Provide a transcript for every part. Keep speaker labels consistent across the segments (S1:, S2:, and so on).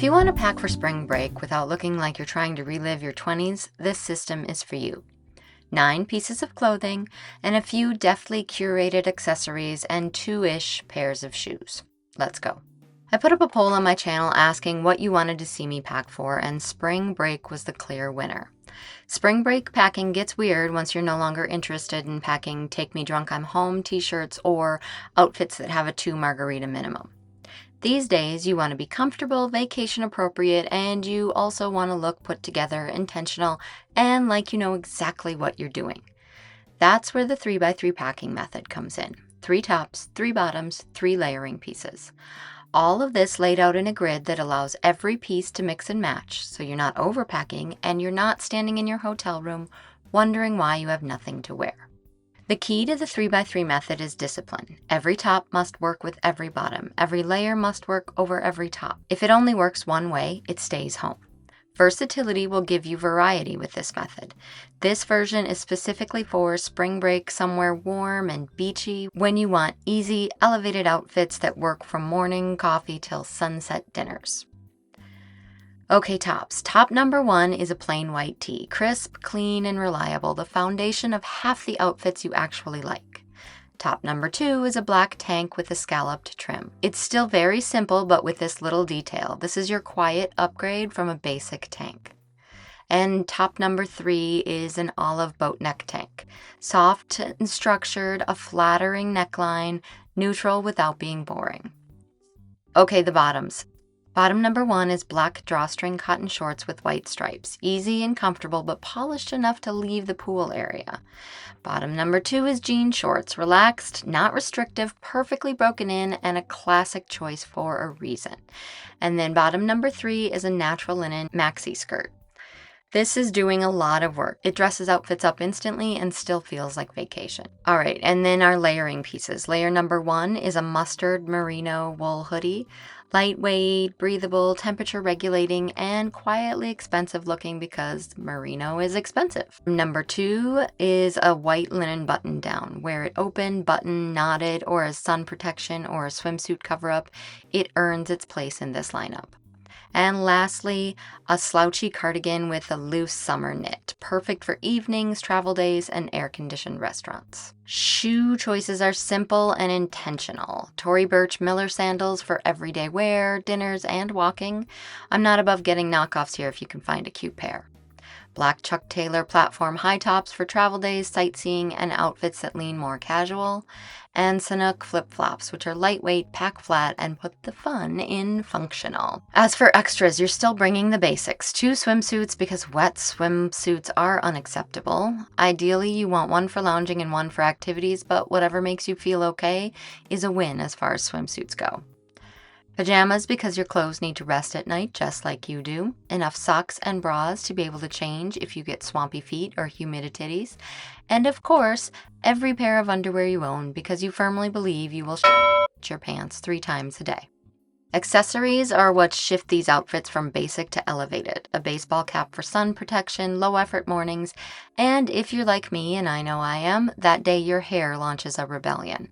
S1: If you want to pack for spring break without looking like you're trying to relive your 20s, this system is for you. 9 pieces of clothing and a few deftly curated accessories and 2-ish pairs of shoes. Let's go. I put up a poll on my channel asking what you wanted to see me pack for, and spring break was the clear winner. Spring break packing gets weird once you're no longer interested in packing take me drunk I'm home t-shirts or outfits that have a 2 margarita minimum. These days, you want to be comfortable, vacation appropriate, and you also want to look put together, intentional, and like you know exactly what you're doing. That's where the 3x3 packing method comes in. 3 tops, 3 bottoms, 3 layering pieces. All of this laid out in a grid that allows every piece to mix and match, so you're not overpacking and you're not standing in your hotel room wondering why you have nothing to wear. The key to the 3x3 method is discipline. Every top must work with every bottom. Every layer must work over every top. If it only works one way, it stays home. Versatility will give you variety with this method. This version is specifically for spring break somewhere warm and beachy when you want easy, elevated outfits that work from morning coffee till sunset dinners. Okay, tops. Top number 1 is a plain white tee. Crisp, clean, and reliable. The foundation of half the outfits you actually like. Top number 2 is a black tank with a scalloped trim. It's still very simple, but with this little detail. This is your quiet upgrade from a basic tank. And top number 3 is an olive boat neck tank. Soft and structured, a flattering neckline, neutral without being boring. Okay, the bottoms. Bottom number 1 is black drawstring cotton shorts with white stripes. Easy and comfortable, but polished enough to leave the pool area. Bottom number 2 is jean shorts. Relaxed, not restrictive, perfectly broken in, and a classic choice for a reason. And then bottom number 3 is a natural linen maxi skirt. This is doing a lot of work. It dresses outfits up instantly and still feels like vacation. All right, and then our layering pieces. Layer number 1 is a mustard merino wool hoodie. Lightweight, breathable, temperature regulating, and quietly expensive looking because merino is expensive. Number 2 is a white linen button down. Wear it open, button, knotted, or as sun protection or a swimsuit cover up. It earns its place in this lineup. And lastly, a slouchy cardigan with a loose summer knit. Perfect for evenings, travel days, and air-conditioned restaurants. Shoe choices are simple and intentional. Tory Burch Miller sandals for everyday wear, dinners, and walking. I'm not above getting knockoffs here if you can find a cute pair. Black Chuck Taylor platform high tops for travel days, sightseeing, and outfits that lean more casual. And Sanuk flip-flops, which are lightweight, pack flat, and put the fun in functional. As for extras, you're still bringing the basics. 2 swimsuits because wet swimsuits are unacceptable. Ideally, you want 1 for lounging and 1 for activities, but whatever makes you feel okay is a win as far as swimsuits go. Pajamas because your clothes need to rest at night just like you do. Enough socks and bras to be able to change if you get swampy feet or humid titties. And of course, every pair of underwear you own because you firmly believe you will your pants 3 times a day. Accessories are what shift these outfits from basic to elevated. A baseball cap for sun protection, low effort mornings, and if you're like me, and I know I am, that day your hair launches a rebellion.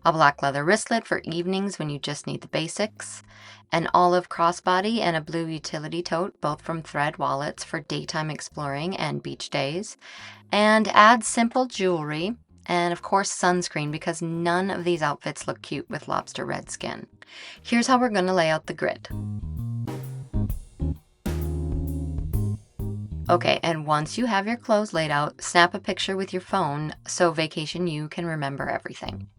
S1: A black leather wristlet for evenings when you just need the basics, an olive crossbody and a blue utility tote, both from Thread wallets for daytime exploring and beach days, and add simple jewelry, and of course sunscreen because none of these outfits look cute with lobster red skin. Here's how we're going to lay out the grid. Okay, and once you have your clothes laid out, snap a picture with your phone so Vacation You can remember everything.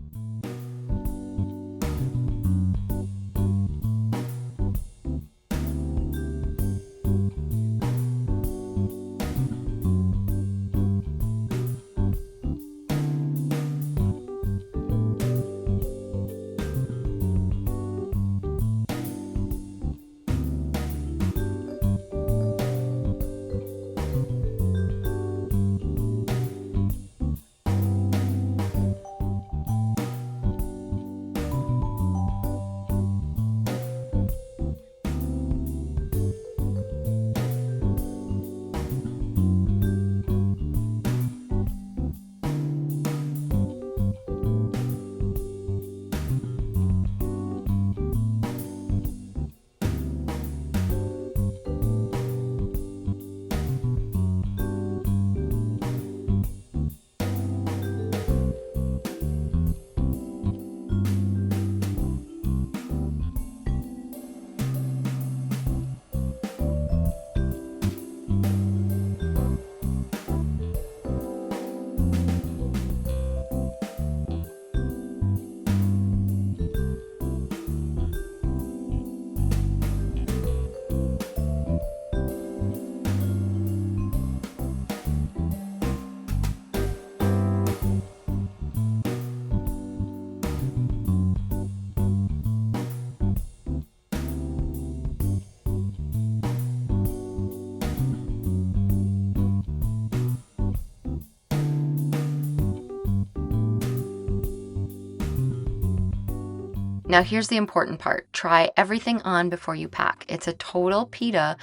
S1: Now here's the important part. Try everything on before you pack. It's a total PETA,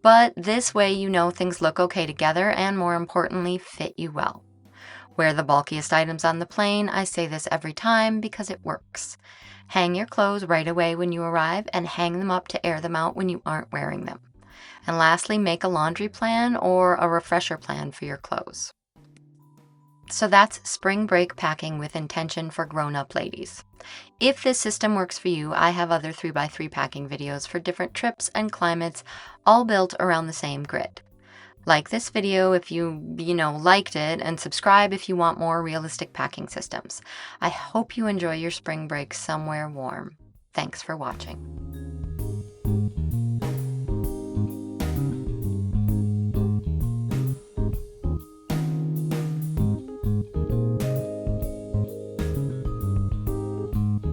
S1: but this way you know things look okay together and, more importantly, fit you well. Wear the bulkiest items on the plane. I say this every time because it works. Hang your clothes right away when you arrive and hang them up to air them out when you aren't wearing them. And lastly, make a laundry plan or a refresher plan for your clothes. So that's spring break packing with intention for grown-up ladies. If this system works for you, I have other 3x3 packing videos for different trips and climates, all built around the same grid. Like this video if you liked it, and subscribe if you want more realistic packing systems. I hope you enjoy your spring break somewhere warm. Thanks for watching.